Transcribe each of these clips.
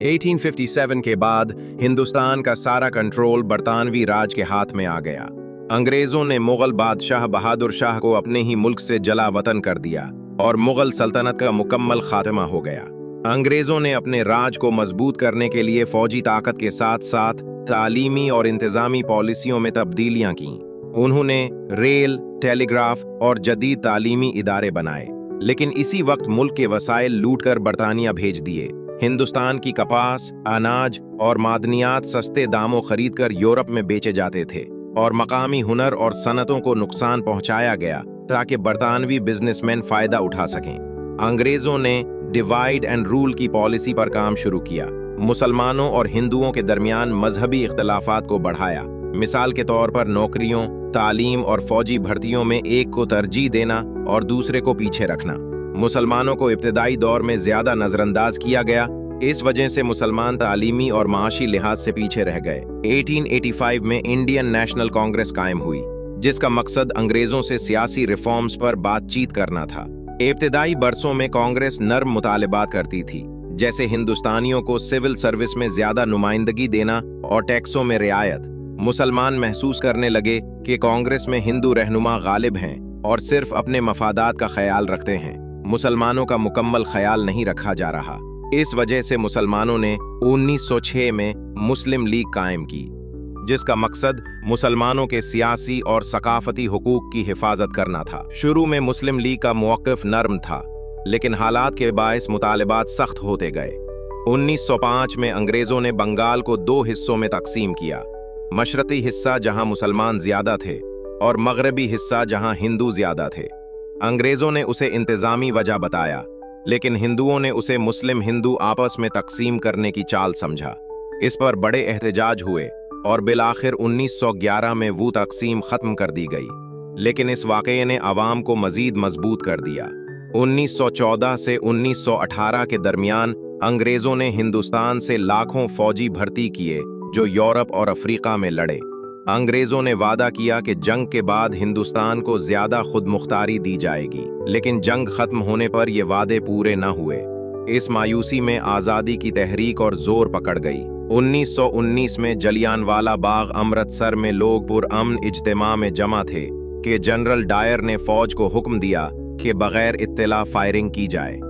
1857 के बाद हिंदुस्तान का सारा कंट्रोल बरतानवी राज के हाथ में आ गया। अंग्रेजों ने मुगल बादशाह बहादुर शाह को अपने ही मुल्क से जला वतन कर दिया और मुगल सल्तनत का मुकम्मल खात्मा हो गया। अंग्रेजों ने अपने राज को मजबूत करने के लिए फौजी ताकत के साथ साथ तालीमी और इंतजामी पॉलिसियों में तब्दीलियां की। उन्होंने रेल, टेलीग्राफ और जदीद तालीमी इदारे बनाए, लेकिन इसी वक्त मुल्क के वसाइल लूटकर बरतानिया भेज दिए। हिंदुस्तान की कपास, अनाज और मादनियात सस्ते दामों खरीदकर यूरोप में बेचे जाते थे और मकामी हुनर और सनतों को नुकसान पहुंचाया गया ताकि बरतानवी बिजनेसमैन फायदा उठा सकें। अंग्रेजों ने डिवाइड एंड रूल की पॉलिसी पर काम शुरू किया। मुसलमानों और हिंदुओं के दरमियान मजहबी इख्तलाफात को बढ़ाया। मिसाल के तौर पर नौकरियों, तालीम और फौजी भर्तियों में एक को तरजीह देना और दूसरे को पीछे रखना। मुसलमानों को इब्तदाई दौर में ज्यादा नजरअंदाज किया गया। इस वजह से मुसलमान तालीमी और माशी लिहाज से पीछे रह गए। 1885 में इंडियन नेशनल कांग्रेस कायम हुई, जिसका मकसद अंग्रेजों से सियासी रिफॉर्म्स पर बातचीत करना था। इब्तदाई बरसों में कांग्रेस नर्म मुतालिबात करती थी, जैसे हिंदुस्तानियों को सिविल सर्विस में ज्यादा नुमाइंदगी देना और टैक्सों में रियायत। मुसलमान महसूस करने लगे कि कांग्रेस में हिंदू रहनुमा गालिब हैं और सिर्फ अपने मफादात का ख्याल रखते हैं, मुसलमानों का मुकम्मल ख्याल नहीं रखा जा रहा। इस वजह से मुसलमानों ने 1906 में मुस्लिम लीग कायम की, जिसका मकसद मुसलमानों के सियासी और सकाफती हुकूक की हिफाजत करना था। शुरू में मुस्लिम लीग का मौक़िफ़ नर्म था, लेकिन हालात के बायस मुतालिबात सख्त होते गए। 1905 में अंग्रेज़ों ने बंगाल को दो हिस्सों में तकसीम किया, मशरक़ी हिस्सा जहां मुसलमान ज़्यादा थे और मगरबी हिस्सा जहां हिंदू ज़्यादा थे। अंग्रेज़ों ने उसे इंतज़ामी वजह बताया, लेकिन हिंदुओं ने उसे मुस्लिम हिंदू आपस में तकसीम करने की चाल समझा। इस पर बड़े एहतजाज हुए और बिलाखिर 1911 में वो तकसीम ख़त्म कर दी गई, लेकिन इस वाक़ये ने अवाम को मज़ीद मजबूत कर दिया। 1914 से 1918 के दरमियान अंग्रेज़ों ने हिंदुस्तान से लाखों फ़ौजी भर्ती किए जो यूरोप और अफ्रीका में लड़े। अंग्रेज़ों ने वादा किया कि जंग के बाद हिंदुस्तान को ज़्यादा खुद मुख्तारी दी जाएगी, लेकिन जंग ख़त्म होने पर ये वादे पूरे न हुए। इस मायूसी में आज़ादी की तहरीक और ज़ोर पकड़ गई। 1919 में जलियांवाला बाग अमृतसर में लोग पुरअमन इज्तिमा में जमा थे कि जनरल डायर ने फ़ौज को हुक्म दिया कि बग़ैर इत्तला फायरिंग की जाए।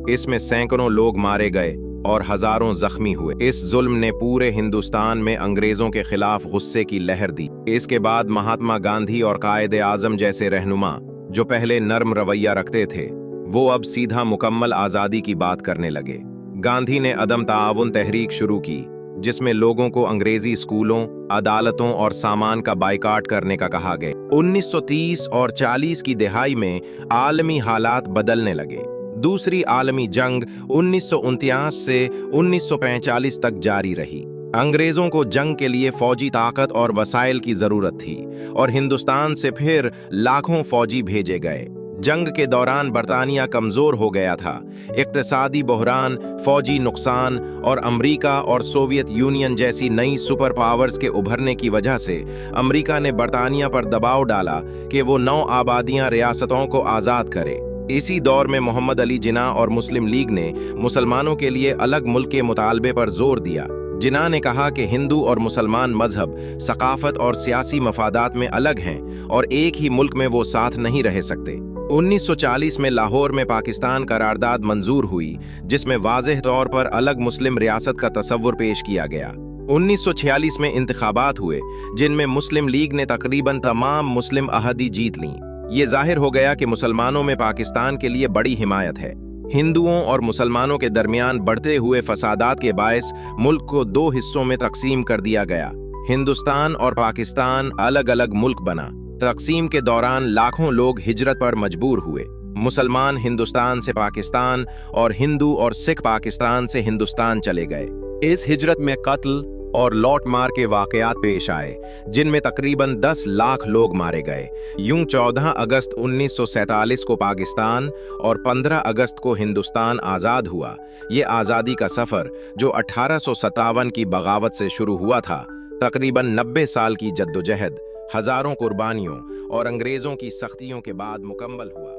इसमें सैकड़ों लोग मारे गए और हजारों जख्मी हुए। इस जुल्म ने पूरे हिंदुस्तान में अंग्रेजों के खिलाफ गुस्से की लहर दी। इसके बाद महात्मा गांधी और कायदे आजम जैसे रहनुमा, जो पहले नर्म रवैया रखते थे, वो अब सीधा मुकम्मल आज़ादी की बात करने लगे। गांधी ने अदम ताआवुन तहरीक शुरू की, जिसमें लोगों को अंग्रेजी स्कूलों, अदालतों और सामान का बाइकाट करने का कहा गया। 1930 और 40 की दिहाई में आलमी हालात बदलने लगे। दूसरी आलमी जंग 1949 से 1945 तक जारी रही। अंग्रेजों को जंग के लिए फौजी ताकत और वसाइल की जरूरत थी और हिंदुस्तान से फिर लाखों फौजी भेजे गए। जंग के दौरान बरतानिया कमजोर हो गया था। इक्तिसादी बहरान, फौजी नुकसान और अमेरिका और सोवियत यूनियन जैसी नई सुपर पावर्स के उभरने की वजह से अमेरिका ने बरतानिया पर दबाव डाला कि वो 9 आबादियां रियासतों को आज़ाद करे। इसी दौर में मोहम्मद अली जिन्ना और मुस्लिम लीग ने मुसलमानों के लिए अलग मुल्क के मुतालबे पर जोर दिया। जिन्ना ने कहा कि हिंदू और मुसलमान मजहब, सकाफत और सियासी मफादात में अलग हैं और एक ही मुल्क में वो साथ नहीं रह सकते। 1940 में लाहौर में पाकिस्तान करारदाद मंजूर हुई, जिसमें वाज़ेह तौर पर अलग मुस्लिम रियासत का तसव्वुर पेश किया गया। 1946 में इंतखाबात हुए, जिनमें मुस्लिम लीग ने तकरीबन तमाम मुस्लिम अहदी जीत लीं। ये जाहिर हो गया कि मुसलमानों में पाकिस्तान के लिए बड़ी हिमायत है। हिंदुओं और मुसलमानों के दरमियान बढ़ते हुए फसादात के बायस मुल्क को 2 हिस्सों में तकसीम कर दिया गया। हिंदुस्तान और पाकिस्तान अलग अलग मुल्क बना। तकसीम के दौरान लाखों लोग हिजरत पर मजबूर हुए। मुसलमान हिंदुस्तान से पाकिस्तान और हिंदू और सिख पाकिस्तान से हिंदुस्तान चले गए। इस हिजरत में कत्ल और लौट मार के वाकयात पेश आए, जिनमें तकरीबन 10 लाख लोग मारे गए। यूं 14 अगस्त 1947 को पाकिस्तान और 15 अगस्त को हिंदुस्तान आज़ाद हुआ। ये आज़ादी का सफ़र, जो 1857 की बगावत से शुरू हुआ था, तकरीबन 90 साल की जद्दोजहद, हज़ारों कुर्बानियों और अंग्रेज़ों की सख्तियों के बाद मुकम्मल हुआ।